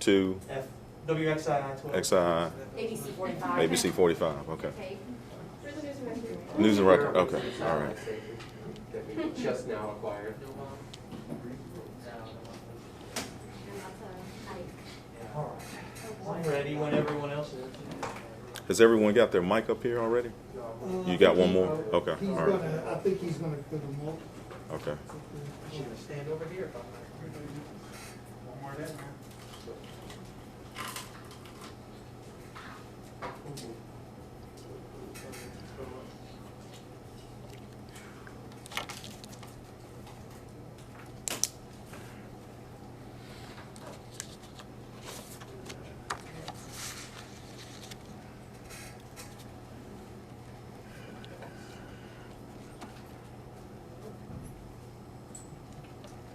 to WXII 12. XII ABC 45. ABC 45. Okay. Okay. News and record. Okay. All right. That we just now acquired. All right. I'm ready when everyone else is. Has everyone got their mic up here already? You got one more? Okay. He's All right. gonna, I think he's gonna put them all. Okay. I'm gonna stand over here. One more down there.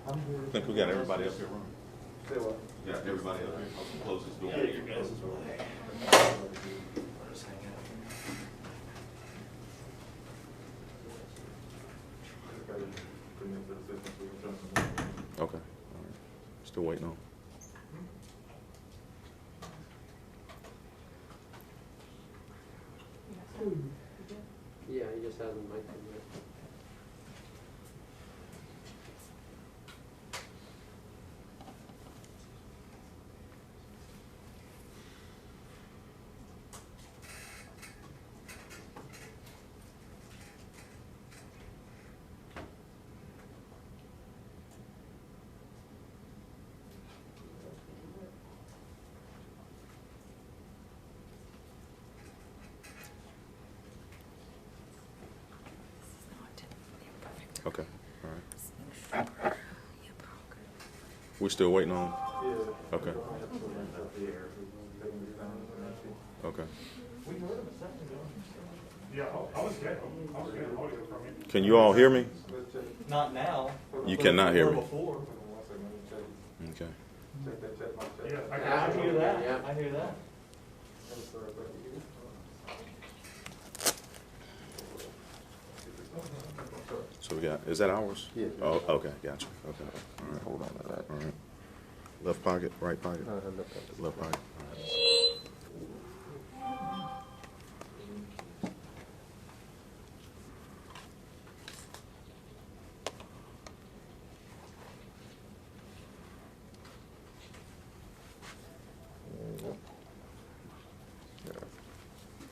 I'm I good. think we got everybody up here, Ron. Say what? We got everybody up here. I'll close this door. Yeah, your guys as well. Okay. All right. Still waiting on. Yeah, he just hasn't mic'd him yet. Okay. All right. We still waiting on. Okay. Okay. Yeah, I was good. I was good. Audio from you. Can you all hear me? Not now. You cannot hear me. Before. Okay. Yeah, I hear that. Yeah. I hear that. So we got. Is that ours? Yeah. Oh, okay. Gotcha. Okay. All right. Hold on to that. All right. Left pocket, right pocket. Left pocket. All right.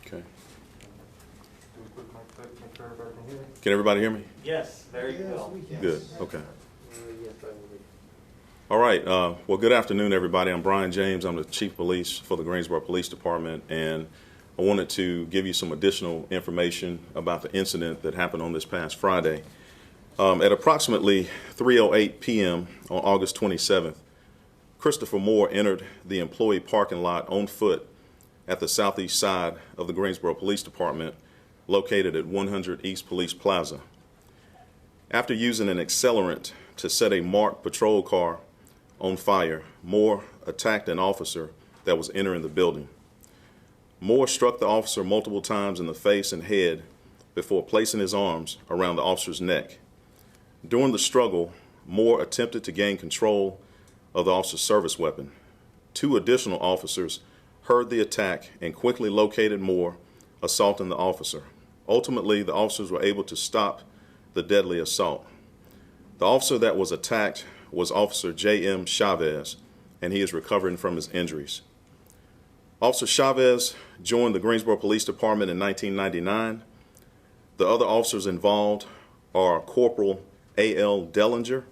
Okay. Can everybody hear me? Yes, very Yes, well. we can. Good. Okay. Yes, I will be. All right. Well, good afternoon, everybody. I'm Brian James. I'm the Chief of Police for the Greensboro Police Department, and I wanted to give you some additional information about the incident that happened on this past Friday. At approximately 3:08 p.m. on August 27th, Christopher Moore entered the employee parking lot on foot at the southeast side of the Greensboro Police Department, located at 100 East Police Plaza. After using an accelerant to set a marked patrol car on fire, Moore attacked an officer that was entering the building. Moore struck the officer multiple times in the face and head before placing his arms around the officer's neck. During the struggle, Moore attempted to gain control of the officer's service weapon. Two additional officers heard the attack and quickly located Moore, assaulting the officer. Ultimately, the officers were able to stop the deadly assault. The officer that was attacked was Officer J.M. Chavez, and he is recovering from his injuries. Officer Chavez joined the Greensboro Police Department in 1999. The other officers involved are Corporal A.L. Dellinger,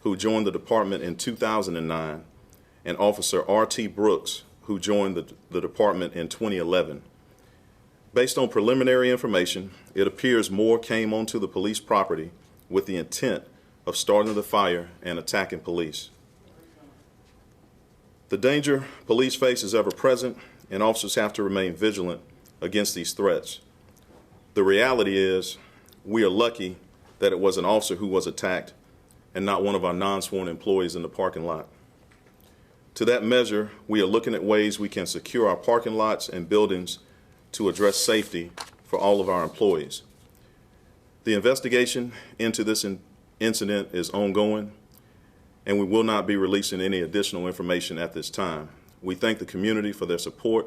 who joined the department in 2009, and Officer R.T. Brooks, who joined the department in 2011. Based on preliminary information, it appears Moore came onto the police property with the intent of starting the fire and attacking police. The danger police face is ever present, and officers have to remain vigilant against these threats. The reality is, we are lucky that it was an officer who was attacked and not one of our non-sworn employees in the parking lot. To that measure, we are looking at ways we can secure our parking lots and buildings to address safety for all of our employees. The investigation into this incident is ongoing, and we will not be releasing any additional information at this time. We thank the community for their support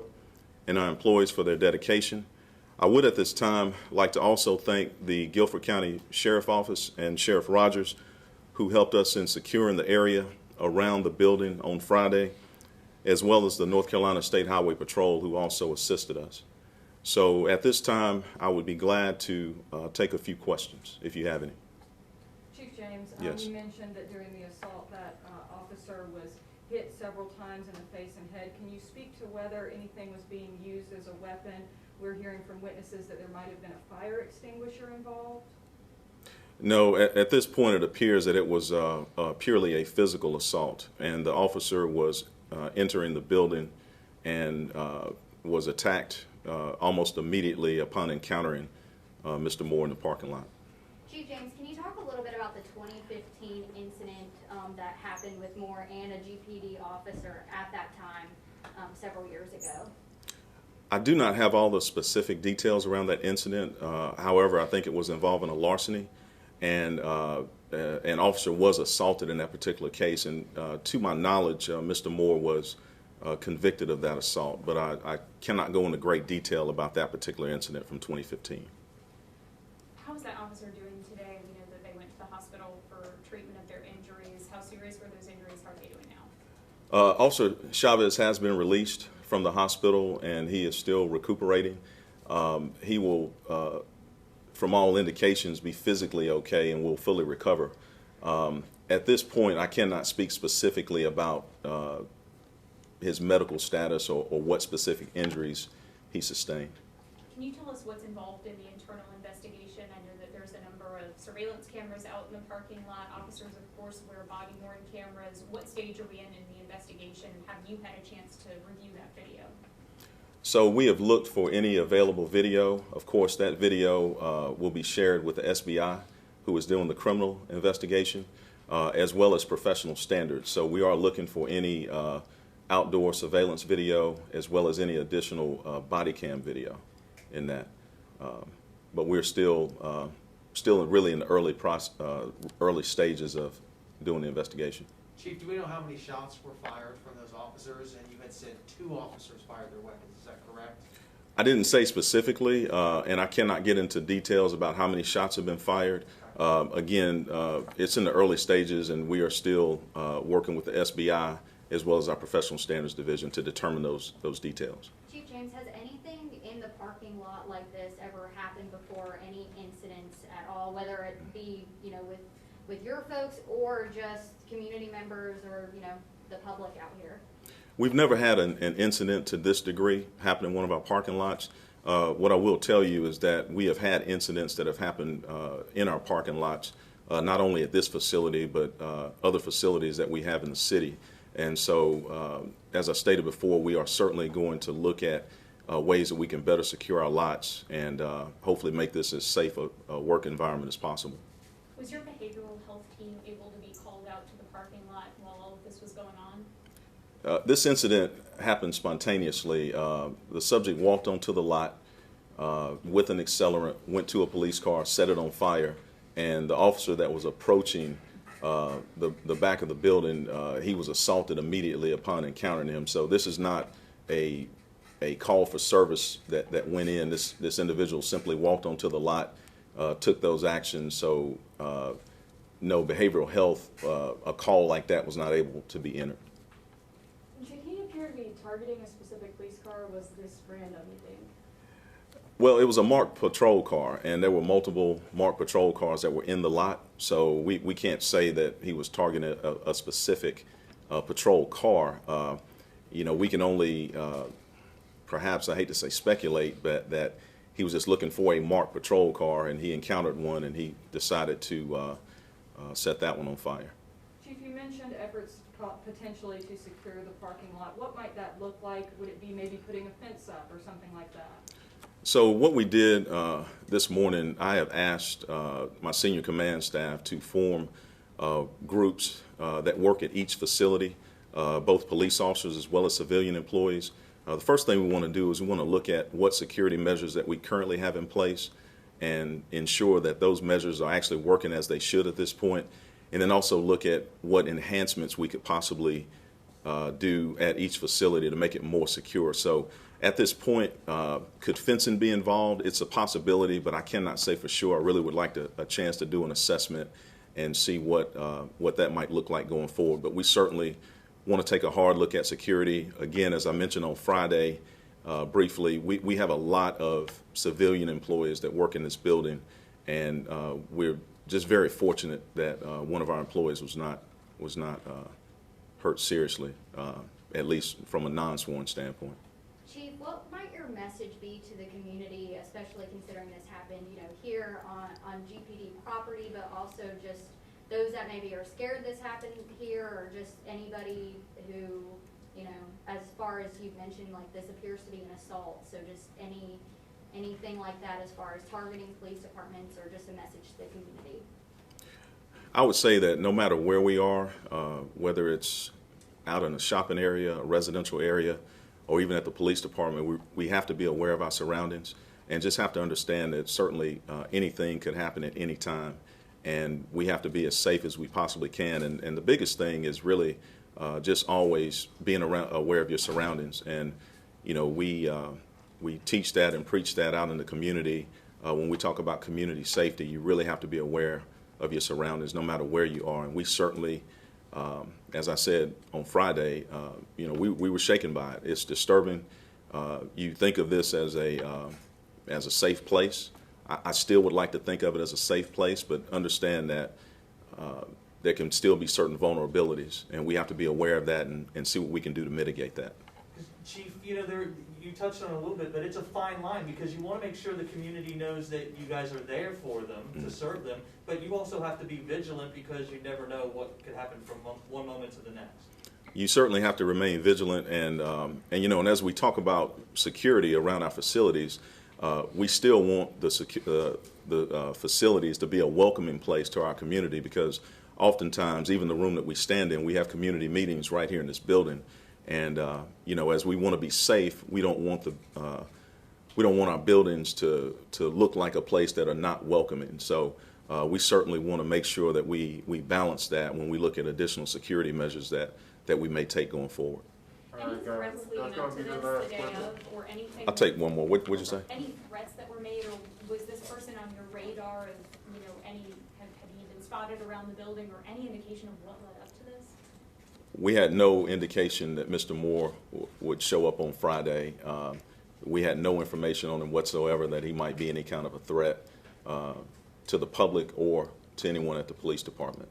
and our employees for their dedication. I would at this time like to also thank the Guilford County Sheriff Office and Sheriff Rogers, who helped us in securing the area around the building on Friday, as well as the North Carolina State Highway Patrol, who also assisted us. So at this time, I would be glad to take a few questions, if you have any. Chief James, Yes. you mentioned that during the assault that officer was hit several times in the face and head. Can you speak to whether anything was being used as a weapon? We're hearing from witnesses that there might have been a fire extinguisher involved. No, at this point it appears that it was purely a physical assault, and the officer was entering the building and was attacked almost immediately upon encountering Mr. Moore in the parking lot. Chief James, can you talk a little bit about the 2015 incident that happened with Moore and a GPD officer at that time several years ago? I do not have all the specific details around that incident. However, I think it was involving a larceny, and an officer was assaulted in that particular case. And to my knowledge, Mr. Moore was convicted of that assault, but I cannot go into great detail about that particular incident from 2015. How is that officer doing today? We know that they went to the hospital for treatment of their injuries. How serious were those injuries? How are they doing now? Officer Chavez has been released from the hospital, and he is still recuperating. He will, from all indications, be physically okay and will fully recover. At this point, I cannot speak specifically about his medical status or what specific injuries he sustained. Can you tell us what's involved in the internal investigation? I know that there's a number of surveillance cameras out in the parking lot. Officers, of course, wear body-worn cameras. What stage are we in the investigation? Have you had a chance to review that video? So we have looked for any available video. Of course, that video will be shared with the SBI, who is doing the criminal investigation, as well as professional standards. So we are looking for any outdoor surveillance video, as well as any additional body cam video in that. But we're still really in the early stages of doing the investigation. Chief, do we know how many shots were fired from those officers? And you had said 2 officers fired their weapons. Is that correct? I didn't say specifically, and I cannot get into details about how many shots have been fired. Again, it's in the early stages, and we are still working with the SBI as well as our professional standards division to determine those details. Chief James, has anything in the parking lot like this ever happened before? Any incidents at all, whether it be, you know, with your folks or just community members or, you know, the public out here? We've never had an incident to this degree happen in one of our parking lots. What I will tell you is that we have had incidents that have happened in our parking lots, not only at this facility, but other facilities that we have in the city. And so, as I stated before, we are certainly going to look at ways that we can better secure our lots and hopefully make this as safe a work environment as possible. Was your behavioral health team able to be called out to the parking lot while all of this was going on? This incident happened spontaneously. The subject walked onto the lot with an accelerant, went to a police car, set it on fire, and the officer that was approaching the back of the building, he was assaulted immediately upon encountering him. So this is not a call for service that went in. This individual simply walked onto the lot, took those actions. So no, behavioral health, a call like that was not able to be entered. Did he appear to be targeting a specific police car, or was this random, you think? Well, it was a marked patrol car, and there were multiple marked patrol cars that were in the lot. So we can't say that he was targeting a specific patrol car. You know, we can only, perhaps, I hate to say speculate, but that he was just looking for a marked patrol car, and he encountered one, and he decided to set that one on fire. Chief, you mentioned efforts potentially to secure the parking lot. What might that look like? Would it be maybe putting a fence up or something like that? So what we did this morning, I have asked my senior command staff to form groups that work at each facility, both police officers as well as civilian employees. The first thing we want to do is we want to look at what security measures that we currently have in place and ensure that those measures are actually working as they should at this point, and then also look at what enhancements we could possibly do at each facility to make it more secure. So at this point, could fencing be involved? It's a possibility, but I cannot say for sure. I really would like a chance to do an assessment and see what that might look like going forward. But we certainly want to take a hard look at security. Again, as I mentioned on Friday, briefly, we have a lot of civilian employees that work in this building, and we're just very fortunate that one of our employees was not hurt seriously, at least from a non-sworn standpoint. Chief, what might your message be to the community, especially considering this happened, here on GPD property, but also just those that maybe are scared this happened here, or just anybody who, as far as you've mentioned, like this appears to be an assault, so just anything like that as far as targeting police departments or just a message to the community? I would say that no matter where we are, whether it's out in a shopping area, a residential area, or even at the police department, we have to be aware of our surroundings and just have to understand that certainly anything could happen at any time, and we have to be as safe as we possibly can. And the biggest thing is really just always being aware of your surroundings. And we teach that and preach that out in the community. When we talk about community safety, you really have to be aware of your surroundings no matter where you are. And we certainly, as I said on Friday, we were shaken by it. It's disturbing. You think of this as a safe place. I still would like to think of it as a safe place, but understand that there can still be certain vulnerabilities, and we have to be aware of that and see what we can do to mitigate that. Chief, you touched on it a little bit, but it's a fine line because you want to make sure the community knows that you guys are there for them, to serve them, but you also have to be vigilant because you never know what could happen from one moment to the next. You certainly have to remain vigilant, and as we talk about security around our facilities, we still want the facilities to be a welcoming place to our community, because oftentimes, even the room that we stand in, we have community meetings right here in this building. And as we want to be safe, we don't want our buildings to look like a place that are not welcoming. So we certainly want to make sure that we balance that when we look at additional security measures that we may take going forward. Any threats leading up to this the day of, or anything? I'll take one more. What'd you say? Any threats that were made, or was this person on your radar? And had he been spotted around the building, or any indication of what led up to this? We had no indication that Mr. Moore would show up on Friday. We had no information on him whatsoever that he might be any kind of a threat to the public or to anyone at the police department.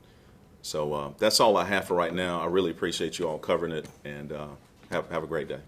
So that's all I have for right now. I really appreciate you all covering it, and have a great day.